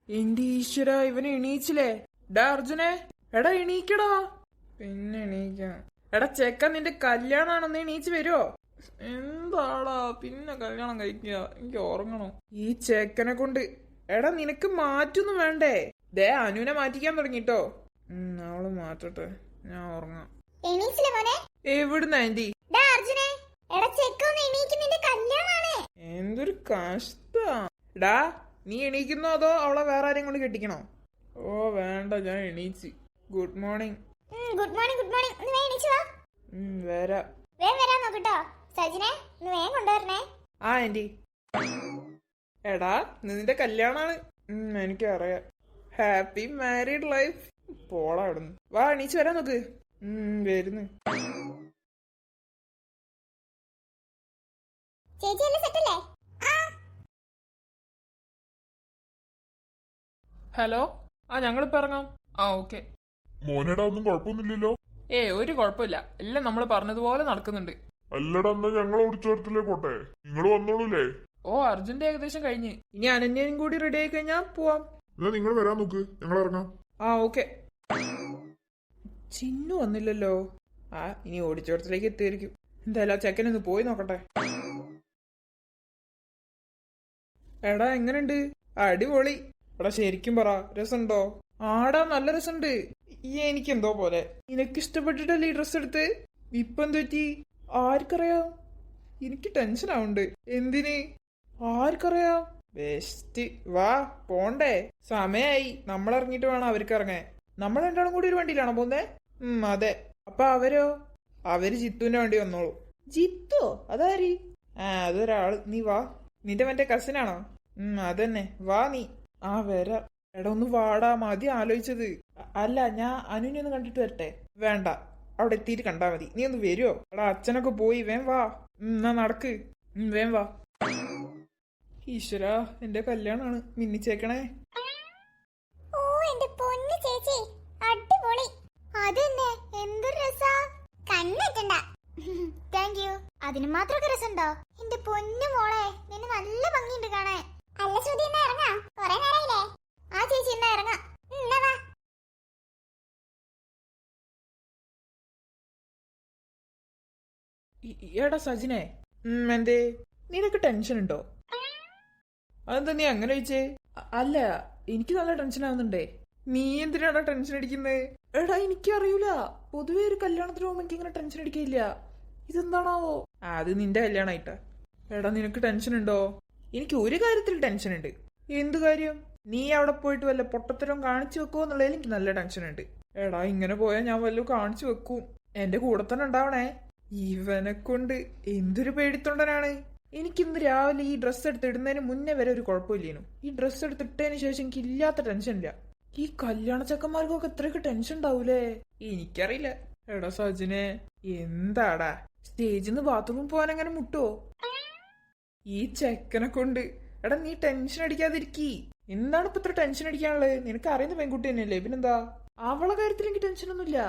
എന്റെ ഈശ്വര, ഇവന് എണീച്ചില്ലേ? ഡാ അർജുനെ, എടാ എണീക്കടാ. പിന്നെ എണീക്കാം. എടാ ചെക്കൻ, നിന്റെ കല്യാണാണെന്ന് എണീച്ച് വരുവോ? എന്താടാ പിന്നെ കല്യാണം കഴിക്കുക? എനിക്ക് ഉറങ്ങണോ ഈ ചെക്കനെ കൊണ്ട്? എടാ നിനക്ക് മാറ്റൊന്നും വേണ്ടേ? ദേ അനുവിനെ മാറ്റിക്കാൻ തുടങ്ങിട്ടോ. അവള് മാറ്റട്ടെ, ഞാൻ ഉറങ്ങാം. എവിടുന്ന ആന്റി? എന്തൊരു കഷ്ടാ. ഡാ നീ എണീക്കുന്നോ അതോ അവളെ വേറെ ആരെയും കൊണ്ട് കെട്ടിക്കണോ? ഓ വേണ്ട, ഞാൻ എണീച്ച്. Good morning. Good morning. Good morning. ഒന്ന് വേഗം എണീച്ച് വാ. വരാം. വേഗം വരാൻ നോക്കട്ടോ. സജിനെ, ഒന്ന് വേഗം കൊണ്ടുവരണേ. ആ ആന്റി. എടാ നിന്റെ കല്യാണാണ്. എനിക്കറിയാം. Happy married life. പോളാ അവിടുന്ന്. വാ എണീച്ച് വരാൻ നോക്ക്. വരുന്നു. ചേച്ചി എല്ലാം സെറ്റല്ലേ? ഹലോ, ഞങ്ങളിപ്പോ ഇറങ്ങാം. ഓക്കെ. മോനേടാ ഒന്നും കുഴപ്പമൊന്നുമില്ലല്ലോ? ഒരു കുഴപ്പമില്ല, എല്ലാം നമ്മൾ പറഞ്ഞതുപോലെ നടക്കുന്നുണ്ട്. അല്ലടാ, എന്നാ ഞങ്ങൾ ഓടിച്ചോരത്തിലേ പോട്ടെ, നിങ്ങൾ വന്നോളൂലേ? അർജുന്റെ ഏകദേശം കഴിഞ്ഞ്. ഇനി അനന്യനും കൂടി റെഡി ആയി കഴിഞ്ഞാ പോവാം. എന്നാ നിങ്ങൾ വരാൻ നോക്ക്, ഞങ്ങൾ ഇറങ്ങാം. ഓക്കെ. ചിന്നു വന്നില്ലല്ലോ. ഇനി ഓടിച്ചോടത്തിലേക്ക് എത്തിയായിരിക്കും. എന്തായാലും ആ ചെക്കനൊന്ന് പോയി നോക്കട്ടെ. എടാ എങ്ങനെയുണ്ട്? അടിപൊളി. എടാ ശരിക്കും പറ, രസമുണ്ടോ? ആടാ നല്ല രസമുണ്ട്. എനിക്കെന്തോ പോലെ. നിനക്ക് ഇഷ്ടപ്പെട്ടിട്ടല്ലേ ഈ ഡ്രസ് എടുത്ത്? ഇപ്പൊ എന്ത് പറ്റി? ആർക്കറിയാം. എനിക്ക് ടെൻഷൻ ആവുന്നുണ്ട്. എന്തിന്? ആർക്കറിയാം. ബെസ്റ്റ്. വാ പോണ്ടേ, സമയായി. നമ്മൾ ഇറങ്ങിയിട്ട് വേണം അവർക്ക് ഇറങ്ങാൻ. നമ്മൾ രണ്ടാളും കൂടി ഒരു വണ്ടിയിലാണോ പോന്നേ? അതെ. അപ്പൊ അവരോ? അവര് ജിത്തുവിന്റെ വണ്ടി വന്നോളൂ. ജിത്തോ? അതാരി? അതൊരാള്. നീ വാ. നിന്റെ മറ്റേ കസിനാണോ? അതന്നെ. വാ നീ. വരാ. എടാ ഒന്ന് വാടാ, മതി ആലോചിച്ചത്. അല്ല, ഞാൻ അനുവിനെ ഒന്ന് കണ്ടിട്ട് വരട്ടെ? വേണ്ട, അവിടെ എത്തിയിട്ട് കണ്ടാ മതി. നീ ഒന്ന് വരുവോ? എടാ അച്ഛനൊക്കെ പോയി, വേം വാ. എന്നാ നടക്ക്. വേം വാ. ഈശ്വരാ, എന്റെ കല്യാണാണ്. മിന്നിച്ചേക്കണേ. ഓ എന്റെ പൊന്നു ചേച്ചി, അടിപൊളി. അതന്നെ, എന്തൊരു രസാ. കണ്ണെറ്റണ്ട. Thank you. അതിന് മാത്രമൊക്കെ രസമുണ്ടോ? എന്റെ പൊന്നു മോളെ, നിന്നെ നല്ല ഭംഗിയുണ്ട് കാണാൻ. അല്ല ശ്രുതി, എന്നാ ഇറങ്ങാം? കൊറേ നേരമായില്ലേ? ചേച്ചി എന്നാ ഇറങ്ങാം. എന്നാ വാ. എടാ സജിനെ, എന്തേ നിനക്ക് ടെൻഷൻ ഉണ്ടോ? അതെന്താ നീ അങ്ങനെ ചോദിച്ചേ? അല്ല, എനിക്ക് നല്ല ടെൻഷൻ ആവുന്നുണ്ടേ. നീ എന്തിനാടാ ടെൻഷൻ അടിക്കുന്നേ? എടാ എനിക്കറിയൂല, പൊതുവെ ഒരു കല്യാണത്തിന് പോകുമ്പോ എനിക്ക് ഇങ്ങനെ ടെൻഷൻ അടിക്കില്ല. ഇതെന്താണാവോ? അത് നിന്റെ കല്യാണായിട്ടാ. എടാ നിനക്ക് ടെൻഷൻ ഉണ്ടോ? എനിക്ക് ഒരു കാര്യത്തിൽ ടെൻഷൻ ഉണ്ട്. എന്ത് കാര്യം? നീ അവിടെ പോയിട്ട് വല്ല പൊട്ടത്തരം കാണിച്ചു വെക്കുമോ എന്നുള്ളതിൽ എനിക്ക് നല്ല ടെൻഷൻ ഉണ്ട്. എടാ ഇങ്ങനെ പോയാൽ ഞാൻ വല്ലതും കാണിച്ചു വെക്കും. എന്റെ കൂടെ തന്നെ ഉണ്ടാവണേ. ഇവനെ കൊണ്ട് എന്തൊരു പേടിത്തൊണ്ടനാണ്. എനിക്കിന്ന് രാവിലെ ഈ ഡ്രസ്സ് എടുത്തിടുന്നതിന് മുന്നേ വരെ ഒരു കുഴപ്പമില്ലേനു. ഈ ഡ്രസ്സ് എടുത്തിട്ടതിന് ശേഷം എനിക്ക് ഇല്ലാത്ത ടെൻഷൻ ഇല്ല. ഈ കല്യാണ ചക്കന്മാർക്കൊക്കെ എത്രയൊക്കെ ടെൻഷൻ ഉണ്ടാവൂലേ? എനിക്കറിയില്ല. എടാ സജിനെ, എന്താടാ സ്റ്റേജിൽ നിന്ന് ബാത്റൂമിൽ പോകാൻ എങ്ങനെ മുട്ടുവോ ഈ ചെക്കനെ കൊണ്ട്? എടാ നീ ടെൻഷൻ അടിക്കാതിരിക്കി. എന്താണ് ഇപ്പൊ ഇത്ര ടെൻഷൻ അടിക്കാനുള്ളത്? നിനക്ക് അറിയുന്ന പെൺകുട്ടി തന്നെയല്ലേ, പിന്നെന്താ? അവളെ കാര്യത്തിൽ എനിക്ക് ടെൻഷനൊന്നുമില്ല.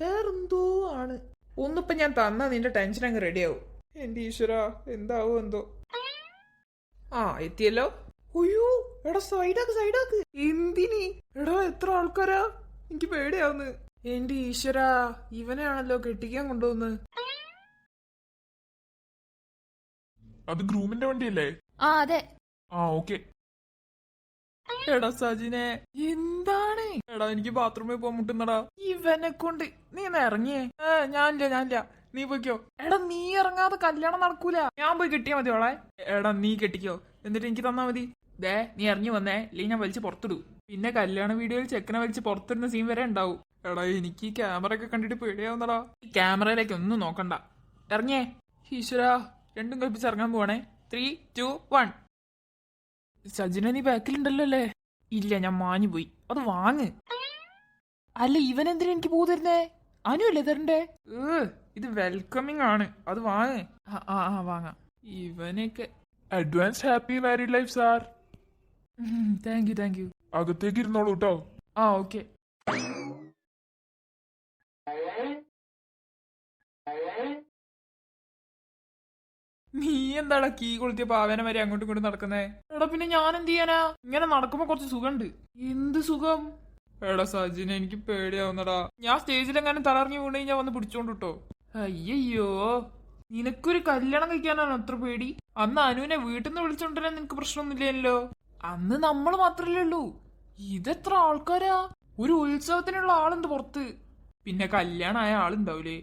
വേറെന്തോ ആണ്. ഒന്നിപ്പോ ഞാൻ തന്നാ നിന്റെ ടെൻഷൻ അങ്ങ് റെഡിയാവും. എന്റെ ഈശ്വര, എന്താവോ എന്തോ. എത്തിയല്ലോ. അയ്യോ എടാ, സൈഡാക്ക്. എന്തിനി? എടാ എത്ര ആൾക്കാരാ? എനിക്ക് പേടിയാവുന്നു. എന്റെ ഈശ്വര, ഇവനെയാണല്ലോ കെട്ടിക്കാൻ കൊണ്ടുവന്ന്. അത് ഗ്രൂമിന്റെ വണ്ടിയല്ലേ? അതെ. ഓക്കെ. എടാ സജിനെ, എന്താണ്? എടാ എനിക്ക് ബാത്റൂമിൽ പോകാൻ മുട്ടുന്നടാ ഇവനെ കൊണ്ട്. നീ ഒന്ന് ഇറങ്ങിയേ. ഞാനില്ല, നീ പോയിക്കോ. എടാ നീ ഇറങ്ങാതെ കല്യാണം നടക്കൂല. ഞാൻ പോയി കെട്ടിയാ മതി അവളെ. എടാ നീ കെട്ടിക്കോ, എന്നിട്ട് എനിക്ക് തന്നാ മതി. നീ ഇറങ്ങി വന്നേ, ഇല്ലെങ്കിൽ ഞാൻ വലിച്ച് പുറത്തിടൂ. പിന്നെ കല്യാണ വീഡിയോയിൽ ചെക്കനെ വലിച്ച് പുറത്തിടുന്ന സീൻ വരെ ഉണ്ടാവും. എടാ എനിക്ക് ഈ ക്യാമറ ഒക്കെ കണ്ടിട്ട് പേടിയാവുന്നടാ. ഈ ക്യാമറയിലേക്ക് ഒന്നും നോക്കണ്ട. ഇറങ്ങിയേ. ഈശ്വരാ, രണ്ടും കൽപ്പിച്ച് ഇറങ്ങാൻ പോവാണേ. 3, 2, 1. സജിന, നീ ബാക്കിലുണ്ടല്ലോ അല്ലേ? ഇല്ല, ഞാൻ മാഞ്ഞു പോയി. അത് വാങ്ങ്. അല്ല ഇവൻ എന്തിനാ എനിക്ക് പൂ തരുന്നേ? അനു അല്ലേ തരണ്ടേ? ഇത് വെൽക്കമിങ് ആണ്, അത് വാങ്ങ്. വാങ്ങാം. ഇവനൊക്കെ advance happy married life sir. Thank you. അകത്തേക്ക് ഇരുന്നോളൂ കേട്ടോ. ഓക്കെ. നീ എന്താടാ കീ കൊളുത്തിയ പാവേന വരെ അങ്ങോട്ടും ഇങ്ങോട്ടും നടക്കുന്നേ? എടാ പിന്നെ ഞാൻ എന്ത് ചെയ്യാനാ? ഇങ്ങനെ നടക്കുമ്പോ കുറച്ച് സുഖമുണ്ട്. എന്ത് സുഖം? എടാ സജിന, എനിക്ക് പേടിയാവുന്നടാ. ഞാൻ സ്റ്റേജിലെങ്ങാനും തലറിഞ്ഞു വീണ് കഴിഞ്ഞാൽ വന്ന് പിടിച്ചോണ്ട് കിട്ടോ? അയ്യോ, നിനക്കൊരു കല്യാണം കഴിക്കാനാണ് അത്ര പേടി? അന്ന് അനുവിനെ വീട്ടിൽ നിന്ന് വിളിച്ചോണ്ടിരാൻ നിനക്ക് പ്രശ്നമൊന്നുമില്ലല്ലോ. അന്ന് നമ്മൾ മാത്രല്ലേ ഉള്ളൂ. ഇതെത്ര ആൾക്കാരാ? ഒരു ഉത്സവത്തിനുള്ള ആളുണ്ട് പുറത്ത്. പിന്നെ കല്യാണമായ ആളുണ്ടാവൂലേ?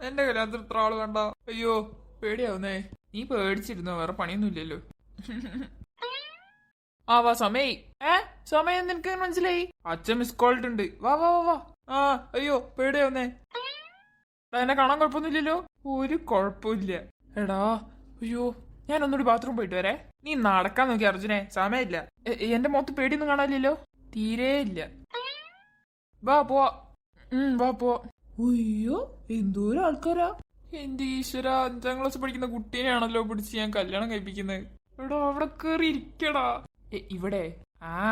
എന്റെ കല്യാണത്തിന് ഇത്ര ആള് വേണ്ട. അയ്യോ പേടിയാവുന്നേ. നീ പേടിച്ചിരുന്നോ? വേറെ പണിയൊന്നുമില്ലല്ലോ. ആ വാ സമയ്. സമയം നിനക്ക് മനസ്സിലായി? അച്ഛൻ മിസ് കോൾട്ടുണ്ട്. വാ വാ വാ വാ. ആ അയ്യോ പേടിയാവുന്നേ. എന്നെ കാണാൻ കുഴപ്പമൊന്നുമില്ലല്ലോ? ഒരു കുഴപ്പമില്ല. എടാ അയ്യോ, ഞാൻ ഒന്നുകൂടി ബാത്റൂം പോയിട്ട് വരെ. നീ നടക്കാൻ നോക്കി അർജുനെ, സമയമില്ല. എന്റെ മുഖത്ത് പേടിയൊന്നും കാണാനില്ലല്ലോ? തീരെ ഇല്ല. വാ പോവാ. വാ പോവാ. അയ്യോ എന്തോരം ആൾക്കാരാ. എന്റെ ഈശ്വര, 5ാം ക്ലാസ് പഠിക്കുന്ന കുട്ടീനെയാണല്ലോ പിടിച്ച് ഞാൻ കല്യാണം കഴിപ്പിക്കുന്നത്. എടാ അവിടെ കേറി ഇരിക്കടാ. ഇവിടെ?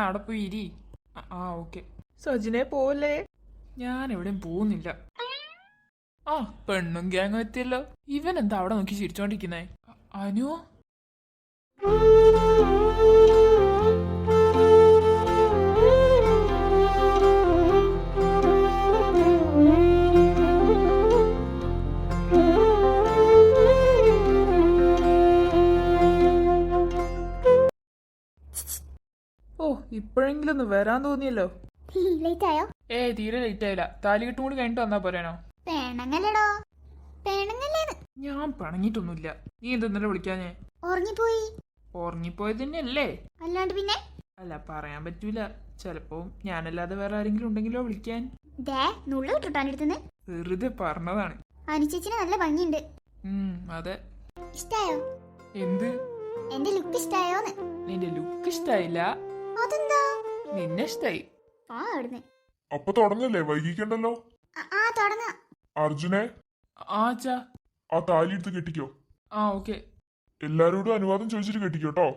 അവിടെ പോയി ഇരി. ഓക്കെ. സജിനെ പോലെ ഞാൻ എവിടെയും പോകുന്നില്ല. പെണ്ണും ഗ്യാങ്ങും എത്തിയല്ലോ. ഇവൻ എന്താ അവിടെ നോക്കി ചിരിച്ചോണ്ടിരിക്കുന്നേ? അനു ഇപ്പോഴെങ്കിലും ഒന്ന് വരാൻ തോന്നിയല്ലോ. ലേറ്റ് ആയോ? തീരെ ലേറ്റ് ആയില്ല. താലികെട്ടും കൂടി കഴിഞ്ഞിട്ട് വന്നാ പോരാനോ? പേണങ്ങല്ലടോ, പേണങ്ങല്ലേന്ന്. ഞാൻ പണങ്ങിട്ടൊന്നുമില്ല. നീ എന്തെന്നല്ലേ വിളിക്കാഞ്ഞേ? ഉറങ്ങിപ്പോയി. ഉറങ്ങിപ്പോയത് തന്നെയല്ലേ? അല്ലാണ്ട് പിന്നെ? അല്ല പറയാൻ പറ്റൂല. ചെലപ്പോ ഞാനല്ലാതെ വേറെ ആരെങ്കിലും ഉണ്ടെങ്കിലോ വിളിക്കാൻ. നുള്ളു കിട്ടുട്ടാൻ വെറുതെ പറഞ്ഞതാണ്. അനുചേച്ചിന് നല്ല ഭംഗിയുണ്ട്. അതെ. ഇഷ്ടായോ? എന്ത്? എന്റെ ലുക്ക് ഇഷ്ടായോന്ന്. നിന്റെ ലുക്ക് ഇഷ്ടായില്ല. അതെന്താ? നിന്നെ ഇഷ്ടായി. അപ്പൊ തുടങ്ങല്ലേ, വൈകിക്കണ്ടല്ലോ. തുടങ്ങാം. അർജുനെ, അച്ഛാ. ആ താലി എടുത്ത് കെട്ടിക്കോ. ഓക്കെ. എല്ലാരോടും അനുവാദം ചോദിച്ചിട്ട് കെട്ടിക്കോട്ടോ.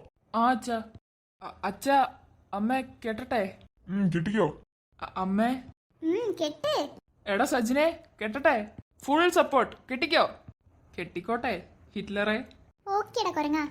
അച്ഛാ. അച്ഛാ, അമ്മ കെട്ടട്ടെ? കെട്ടിക്കോ. അമ്മേ കെട്ടേ. എടാ സജിനെ, കെട്ടട്ടെ? Full support. കെട്ടിക്കോ. കെട്ടിക്കോട്ടെ ഹിറ്റ്ലറെ. ഓക്കേടാ കൊരങ്ങാ.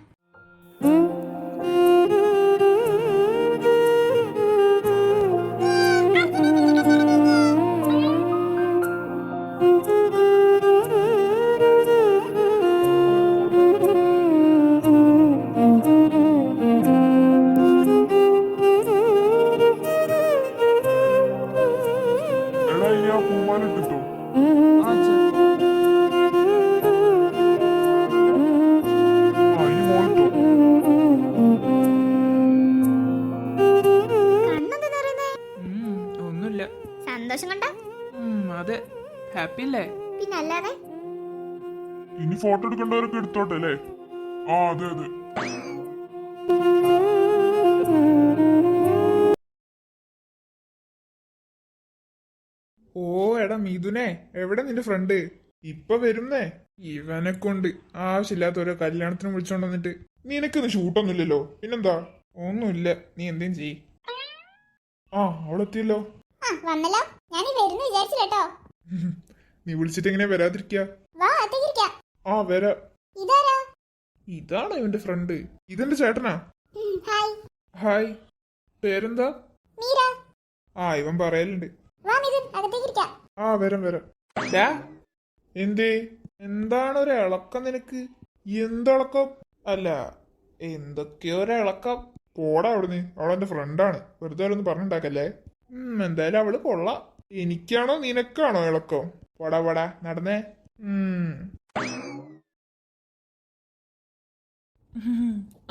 എടാ ഇനി ആ പൂമാലിട്ടോ. ഇനി മോളിട്ടോ. ഒന്നുമില്ല. സന്തോഷം കൊണ്ടാ? അതെ. ഹാപ്പി അല്ലേ? പിന്നല്ലാതെ. ഇനി ഫോട്ടോ എടുക്കേണ്ടവരൊക്കെ എടുത്തോട്ടെ അല്ലേ? അതെ അതെ. എടാ മിഥുനെ, എവിടെ നിന്റെ ഫ്രണ്ട്? ഇപ്പൊ വരുന്നേ. ഇവനെ കൊണ്ട് ആവശ്യമില്ലാത്ത ഓരോ കല്യാണത്തിന് വിളിച്ചോണ്ട് വന്നിട്ട്. നിനക്കൊന്ന് ഷൂട്ടൊന്നുമില്ലല്ലോ, പിന്നെന്താ? ഒന്നുമില്ല, നീ എന്തേലും ചെയ്. അവളെത്തിയല്ലോ. വന്നല്ലോ. ഞാൻ വരുന്നു വിചാരിച്ചിട്ടോ. നീ വിളിച്ചിട്ട് എങ്ങനെ വരാതിരിക്കാ? വരാ. ഇതാണോ ഇവന്റെ ഫ്രണ്ട്? ഇതെന്റെ ചേട്ടനാ. ഹായ്. പേരെന്താ? ഇവൻ പറയലുണ്ട്. വരാം വരാം. എന്തേ? എന്താണ് ഒരു ഇളക്കം നിനക്ക്? എന്തിളക്കം? അല്ല, എന്തൊക്കെയോ ഒരിളക്കം. പോടാ അവിടുന്ന്. അവളെന്റെ ഫ്രണ്ടാണ്. വെറുതെ അവളൊന്നും പറഞ്ഞിണ്ടാക്കല്ലേ. എന്തായാലും അവള് കൊള്ളാം. എനിക്കാണോ നിനക്കാണോ ഇളക്കം? പോടാ നടന്നേ.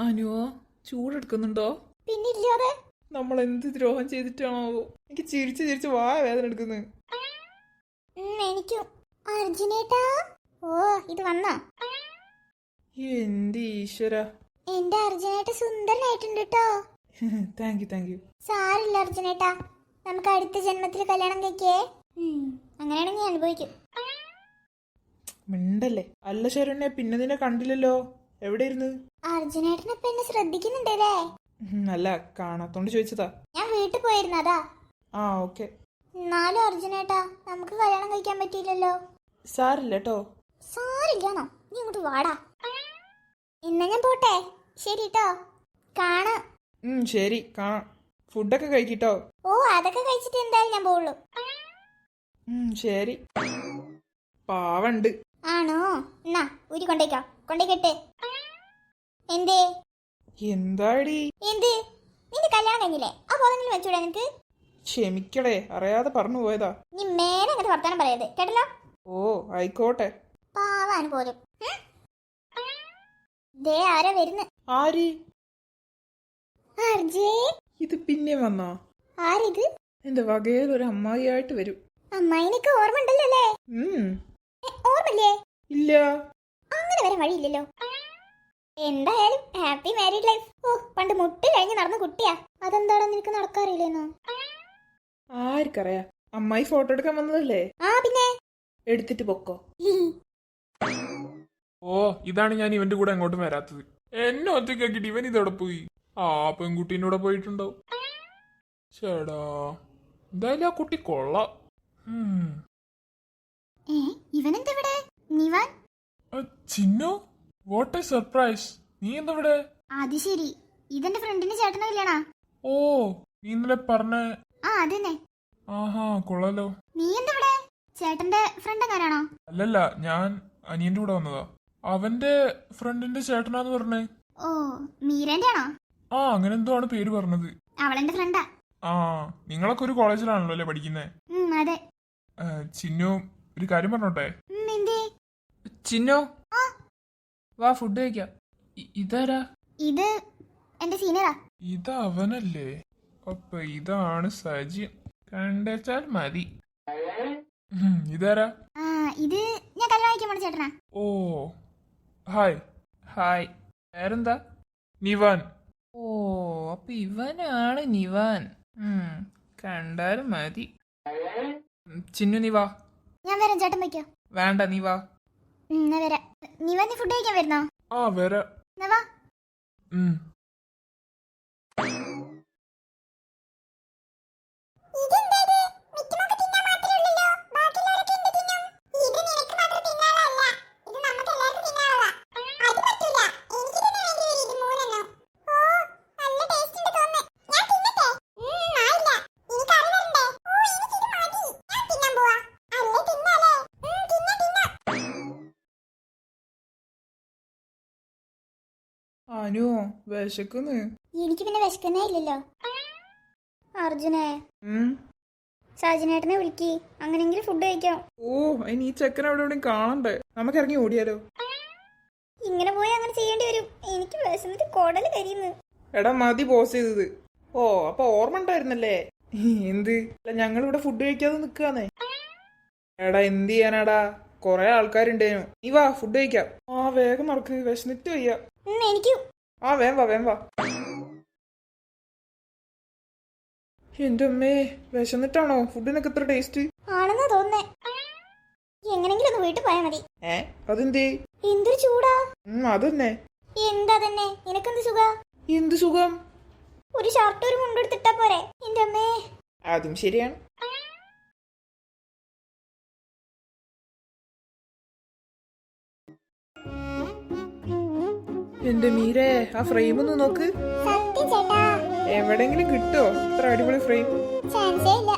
അനുവോ, ചൂടെടുക്കുന്നുണ്ടോ? പിന്നില്ലാതെ. നമ്മൾ എന്ത് ദ്രോഹം ചെയ്തിട്ടാണോ? എനിക്ക് ചിരിച്ച് ചിരിച്ച് വേദന എടുക്കുന്നത്. എനിക്കും. അർജുനേട്ടാ. ഇത് വന്നോ? എന്റെ ഈശ്വര, എന്റെ അർജുനേട്ട സുന്ദരനായിട്ടുണ്ട് കേട്ടോ. Thank you. സാരില്ല അർജുനേട്ടാ, നമുക്ക് അടുത്ത ജന്മത്തിൽ കല്യാണം കഴിക്കേ. അങ്ങനെയാണെങ്കിൽ അനുഭവിക്കും. മിണ്ടല്ലേ. അല്ല ശരണ്യ, പിന്നെ നിന്നെ കണ്ടില്ലല്ലോ. എവിടെയിരുന്നു? അർജുനേട്ടനെ ഇപ്പൊ എന്നെ ശ്രദ്ധിക്കുന്നുണ്ടല്ലേ? അല്ല, കാണാത്തോണ്ട് ചോദിച്ചതാ. ഞാൻ വീട്ടിൽ പോയിരുന്നതാ. ഓക്കെ. എന്നാലും അർജുനേട്ടാ, നമുക്ക് കല്യാണം കഴിക്കാൻ പറ്റിയില്ലല്ലോ. സാരില്ല കേട്ടോ. സാരില്ലാന്നോ? നീ ഇങ്ങോട്ട് വാടാ. ഇന്ന ഞാൻ പോട്ടെ. ശരി ട്ടോ. കാണാം. ശരി കാണാം. ഫുഡൊക്കെ കഴിക്കിട്ടോ. ഓ അതൊക്കെ കഴിച്ചിട്ട് എന്തായാലും ഞാൻ പോവുള്ളൂ. ശരി. പാവണ്ട്. ആണോ? എന്നാ ഊരി കൊണ്ടേക്കോ. കൊണ്ടേക്കെട്ട്. എന്തേ? എന്താടി? എന്ത്? നിന്റെ കല്യാണം കഴിഞ്ഞില്ലേ? ആ പോലെങ്കിലും വെച്ചൂടാ നിനക്ക്? ക്ഷമിക്കടേ, അറിയാതെ പറഞ്ഞു പോയതാ. നീ മേലെ അങ്ങോട്ട് വർത്താനം പറയരുത് കേട്ടല്ലോ. ഓ ആയിക്കോട്ടെ. പാവാന് പോലും. ദേ ആരാ വരുന്ന്? ആര്? ആർജേ. ഇത് പിന്നെ വന്നാ? ആരിത്? എന്റെ വകയിൽ ഒരു അമ്മായിയായിട്ട് വരും. അമ്മായിനൊക്കെ ഓർമ്മ ഉണ്ടല്ലോ അല്ലേ? ഓർമ്മല്ലേ? ഇല്ല. അങ്ങനെ വരാൻ വഴിയില്ലല്ലോ. എന്തായാലും ഹാപ്പി മാരീഡ് ലൈഫ്. ഓ പണ്ട് മുട്ട് കഴിഞ്ഞ് നടന്ന കുട്ടിയാ. അതെന്താടാ നിനക്ക് നടക്കാറില്ലേന്നോ? ആർക്കറിയാ. അമ്മായി ഫോട്ടോ എടുക്കാൻ വന്നതല്ലേ? ആ പിന്നെ എടുത്തിട്ട് പൊക്കോ. ഓ ഇതാണ് ഞാൻ ഇവന്റെ കൂടെ അങ്ങോട്ടും വരാത്തത്. എന്നെ ഒറ്റയ്ക്കാക്കിട്ട് ഇവൻ ഇതോടെ പോയി. ആ പെൺകുട്ടീൻ്റെ കൂടെ പോയിട്ടുണ്ടാവും. ചേടാ എന്തായാലും ആ കുട്ടി കൊള്ളാം. ഇവനെന്താ ഇവിടെ? Nivan? Chinnu, what a surprise. നീ എന്താ ഇവിടെ? അത് ശരി, ഇതെന്റെ ഫ്രണ്ടിന്റെ ചേട്ടനോ ഇല്ലണാ? ഓ നീ ഇന്നലെ പറഞ്ഞ. ആ അതന്നെ. ആഹാ കൊള്ളാലോ. നീ എന്താ ഇവിടെ? ചേട്ടന്റെ ഫ്രണ്ട് എങ്ങാനാണോ? അല്ലല്ല, ഞാൻ അനിയന്റെ കൂടെ വന്നതാ. അവന്റെ ഫ്രണ്ടിന്റെ ചേട്ടനാന്ന് പറഞ്ഞേ. ഓ മീരന്റെ ആണോ? ആ അങ്ങനെ എന്തോ ആണ് പേര് പറഞ്ഞത്. അവളെന്റെ ഫ്രണ്ടാ. ആ നിങ്ങളൊക്കെ ഒരു കോളേജിലാണല്ലോ അല്ലേ പഠിക്കുന്നേ? അതെ. ചിന്നു, ഒരു കാര്യം പറഞ്ഞോട്ടെ? എന്തേ? ചിന്നോ വാ ഫുഡ് കഴിക്കാം. ഇതാരാ? ഇത് എന്റെ സീനിയറാ. ഇത് അവനല്ലേ? അപ്പൊ ഇതാണ് സജിൻ. കണ്ടേച്ചാൽ മതി. ഇതാരാ? ആ ഇത് ഞാൻ കല്യാണം കഴിക്കാൻ പോണ ചേട്ടനാ. ഓ ഹായ്. ഹായ്. പേരെന്താ? നിവാൻ. ഓ അപ്പൊ ഇവനാണ് നിവാൻ. കണ്ടാലും മതി. ചിന്നു നീ വാ. ഞാൻ വരാം, ചേട്ടൻ വയ്ക്കോ. വേണ്ട നീ വാ. എന്നാ വരാം. നീ വന്ന് ഫുഡ് കഴിക്കാൻ വരുന്നോ? ആ വരാ. എന്നാ വാ. അനു വിശക്കുന്ന്. എനിക്ക് പിന്നെ വിശക്കുന്നേ ഇല്ലല്ലോ. അർജുനെ, സാജനേട്ടനെ വിളിക്ക്, അങ്ങനെങ്കിലും ഫുഡ് കഴിക്കാം. ഓ അതിന് ഈ ചെക്കൻ അവിടെ എവിടെയും കാണണ്ടേ? നമുക്ക് ഇറങ്ങി ഓടിയാലോ? ഇങ്ങനെ പോയി അങ്ങനെ ചെയ്യേണ്ടി വരും. എനിക്ക് വിശന്നിട്ട് കുടല് കരിയുന്നു. എടാ മതി പോസ് ചെയ്തത്. ഓ അപ്പൊ ഓർമ്മ ഉണ്ടായിരുന്നല്ലേ? എന്ത് അല്ല ഞങ്ങളിവിടെ ഫുഡ് കഴിക്കാതെ നിക്കാന്നേ. എടാ എന്ത് ചെയ്യാനാടാ, കൊറേ ആൾക്കാരുണ്ടേനു. നീ വാ ഫുഡ് കഴിക്കാം. ആ വേഗം നടക്ക്, വിശന്നിട്ട് വയ്യ. എനിക്ക് ആ വേം വാ വേം വാ. എന്റെ അമ്മേ, വിശന്നിട്ടാണോ ഫുഡിനൊക്കെ ഇത്ര ടേസ്റ്റ്? ആണെന്നാ തോന്നുന്നേ. എങ്ങനെങ്കിലും ഒന്ന് വീട്ടിൽ പോയാ മതി. അതെന്തേ? എന്തൊരു ചൂടാ. അതന്നെ. എന്താ തന്നെ, നിനക്കെന്ത് സുഖ? എന്ത് സുഖം? ഒരു ഷർട്ട് ഒരു മുണ്ടെടുത്തിട്ടാ പോരെ. എന്റെ അമ്മേ. അതും ശരിയാണ്. എന്റെ മീരേ, ആ ഫ്രെയിം ഒന്ന് നോക്ക്. സത്യം ചേട്ടാ. എവിടെങ്കിലും കിട്ടോ ഇത്ര അടിപൊളി ഫ്രെയിം? ചാൻസേ ഇല്ല.